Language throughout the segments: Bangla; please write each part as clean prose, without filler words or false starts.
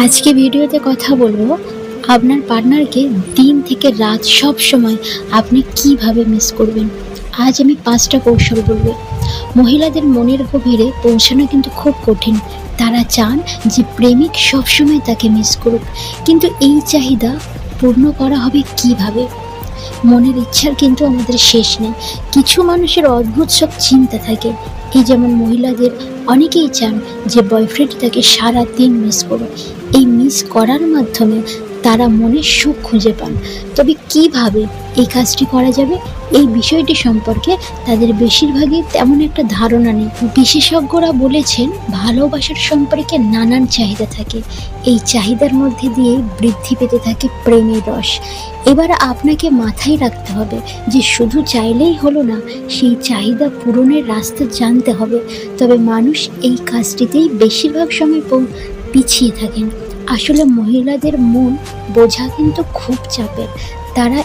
আজকে ভিডিওতে কথা বলবো আপনার পার্টনারকে দিন থেকে রাত সব সময় আপনি কিভাবে মিস করবেন। আজ আমি 5টা কৌশল বলবো। মহিলাদের মনের গভীরে পৌঁছানো কিন্তু খুব কঠিন। তারা চান যে প্রেমিক সবসময় তাকে মিস করুক, কিন্তু এই চাহিদা পূর্ণ করা হবে কিভাবে? মনের ইচ্ছার কিন্তু আমাদের শেষ নেই। কিছু মানুষের অদ্ভুত সব চিন্তা থাকে। এই যেমন মহিলাদের অনেকেই চান যে বয়ফ্রেন্ড তাকে সারা দিন মিস করুক। এই মিস করার মাধ্যমে তারা মনে সুখ খুঁজে পান। তবে কিভাবে এই কাজটি করা যাবে, এই বিষয়টি সম্পর্কে তাদের বেশিরভাগই তেমন একটা ধারণা নেই। বিশেষজ্ঞরা বলেছেন ভালোবাসার সম্পর্কে নানান চাহিদা থাকে। এই চাহিদার মধ্যে দিয়ে বৃদ্ধি পেতে থাকে প্রেমের রস। এবার আপনাকে মাথায় রাখতে হবে যে শুধু চাইলেই হলো না, সেই চাহিদা পূরণের রাস্তা জানতে হবে। তবে মানুষ এই কাজটিতেই বেশিরভাগ সময় পিছিয়ে থাকেন। আসলে মহিলাদের মন বোঝা কিন্তু খুব চাপের। তারা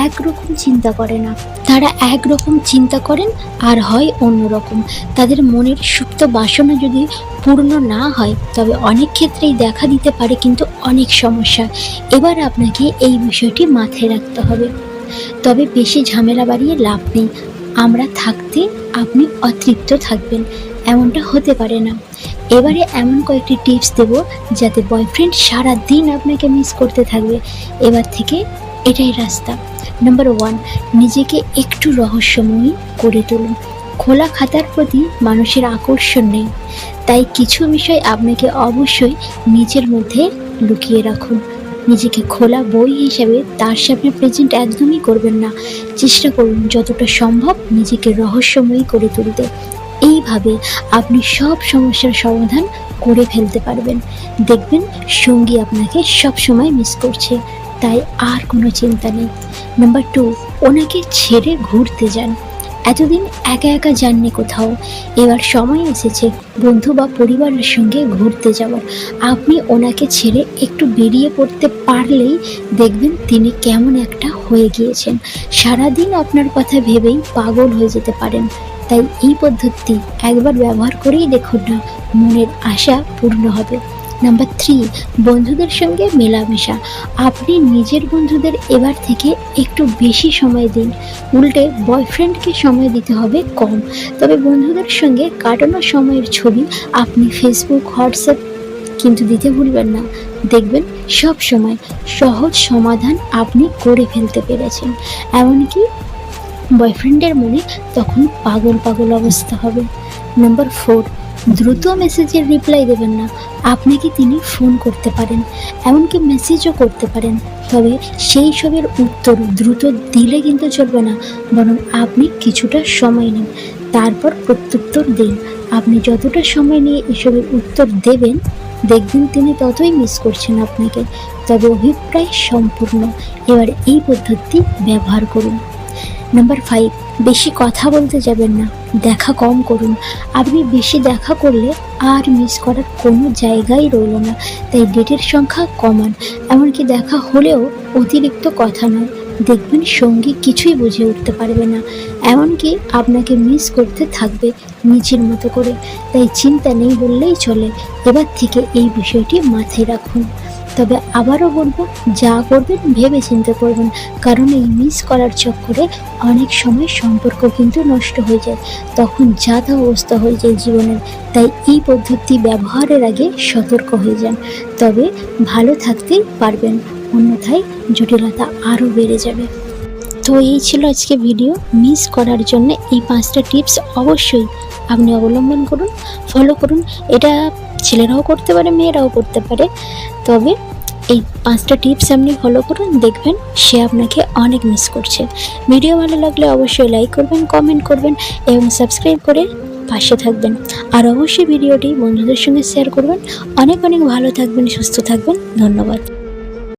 একরকম চিন্তা করে না, তারা একরকম চিন্তা করেন আর হয় অন্যরকম। তাদের মনের সুপ্ত বাসনা যদি পূর্ণ না হয় তবে অনেক ক্ষেত্রেই দেখা দিতে পারে কিন্তু অনেক সমস্যা। এবার আপনাকে এই বিষয়টি মাথায় রাখতে হবে। তবে বেশি ঝামেলা বাড়িয়ে লাভ নেই। আমরা থাকতে আপনি অতৃপ্ত থাকবেন, এমনটা হতে পারে না। এবারে এমন কয়েকটি টিপস দেব যাতে বয়ফ্রেন্ড সারা দিন আপনাকে মিস করতে থাকবে। এবার থেকে এটাই রাস্তা। নাম্বার 1, নিজেকে একটু রহস্যময়ী করে তুলুন। খোলা খাতার প্রতি মানুষের আকর্ষণ নেই, তাই কিছু বিষয় আপনাকে অবশ্যই নিজের মধ্যে লুকিয়ে রাখুন। নিজেকে খোলা বই হিসেবে তার সামনে প্রেজেন্ট একদমই করবেন না। চেষ্টা করুন যতটা সম্ভব নিজেকে রহস্যময়ী করে তুলতে। এইভাবে আপনি সব সমস্যার সমাধান করে ফেলতে পারবেন। দেখবেন সঙ্গী আপনাকে সব সময় মিস করছে, তাই আর কোনো চিন্তা নেই। নাম্বার 2, ওনাকে ছেড়ে ঘুরতে যান। এতদিন একা একা যাননি কোথাও, এবার সময় এসেছে বন্ধু বা পরিবারের সঙ্গে ঘুরতে যাওয়ার। আপনি ওনাকে ছেড়ে একটু বেরিয়ে পড়তে পারলেই দেখবেন তিনি কেমন একটা হয়ে গিয়েছেন। সারাদিন আপনার কথা ভেবেই পাগল হয়ে যেতে পারেন। তাই এই পদ্ধতি একবার ব্যবহার করেই দেখুন না, মনের আশা পূর্ণ হবে। নাম্বার 3, বন্ধুদের সঙ্গে মেলামেশা। আপনি নিজের বন্ধুদের এবার থেকে একটু বেশি সময় দিন। উল্টে বয়ফ্রেন্ডকে সময় দিতে হবে কম। তবে বন্ধুদের সঙ্গে কাটানো সময়ের ছবি আপনি ফেসবুক, হোয়াটসঅ্যাপ কিন্তু দিতে ভুলবেন না। দেখবেন সব সময় সহজ সমাধান আপনি করে ফেলতে পেরেছেন। এমনকি বয়ফ্রেন্ডের মনে তখন পাগল পাগল অবস্থা হবে। নাম্বার 4, দ্রুত মেসেজের রিপ্লাই দেবেন না। আপনাকে তিনি ফোন করতে পারেন, এমনকি মেসেজও করতে পারেন, তবে সেই সবের উত্তর দ্রুত দিলে কিন্তু চলবে না। বরং আপনি কিছুটা সময় নিন, তারপর প্রত্যুত্তর দিন। আপনি যতটা সময় নিয়ে এসবের উত্তর দেবেন দেখবেন তিনি ততই মিস করছেন আপনাকে। তবে অভিপ্রায় সম্পূর্ণ। এবার এই পদ্ধতি ব্যবহার করুন। নাম্বার 5, বেশি কথা বলতে যাবেন না, দেখা কম করুন। আপনি বেশি দেখা করলে আর মিস করার কোনো জায়গাই রইল না। তাই ডেটের সংখ্যা কমান, এমনকি দেখা হলেও অতিরিক্ত কথা নয়। দেখবেন সঙ্গী কিছুই বুঝে উঠতে পারবে না, এমনকি আপনাকে মিস করতে থাকবে নিজের মতো করে। তাই চিন্তা নেই বললেই চলে। এবার থেকে এই বিষয়টি মাথায় রাখুন। তবে আবারও বলবো, যা করবেন ভেবে চিন্তে করবেন, কারণ এই মিস করার চক্করে অনেক সময় সম্পর্ক কিন্তু নষ্ট হয়ে যায়, তখন যা তা অবস্থা হয়ে যায় জীবনের। তাই এই পদ্ধতি ব্যবহারের আগে সতর্ক হয়ে যান, তবে ভালো থাকতেই পারবেন, অন্যথায় জটিলতা আরও বেড়ে যাবে। তো এই ছিল আজকে ভিডিও। মিস করার জন্য এই 5টা টিপস অবশ্যই আপনি অবলম্বন করুন, ফলো করুন। এটা ছেলেরাও করতে পারে, মেয়েরাও করতে পারে। তবে এই 5টা টিপস আপনি ফলো করুন, দেখবেন সে আপনাকে অনেক মিস করছে। ভিডিও ভালো লাগলে অবশ্যই লাইক করবেন, কমেন্ট করবেন এবং সাবস্ক্রাইব করে পাশে থাকবেন। আর অবশ্যই ভিডিওটি বন্ধুদের সঙ্গে শেয়ার করবেন। অনেক অনেক ভালো থাকবেন, সুস্থ থাকবেন। ধন্যবাদ।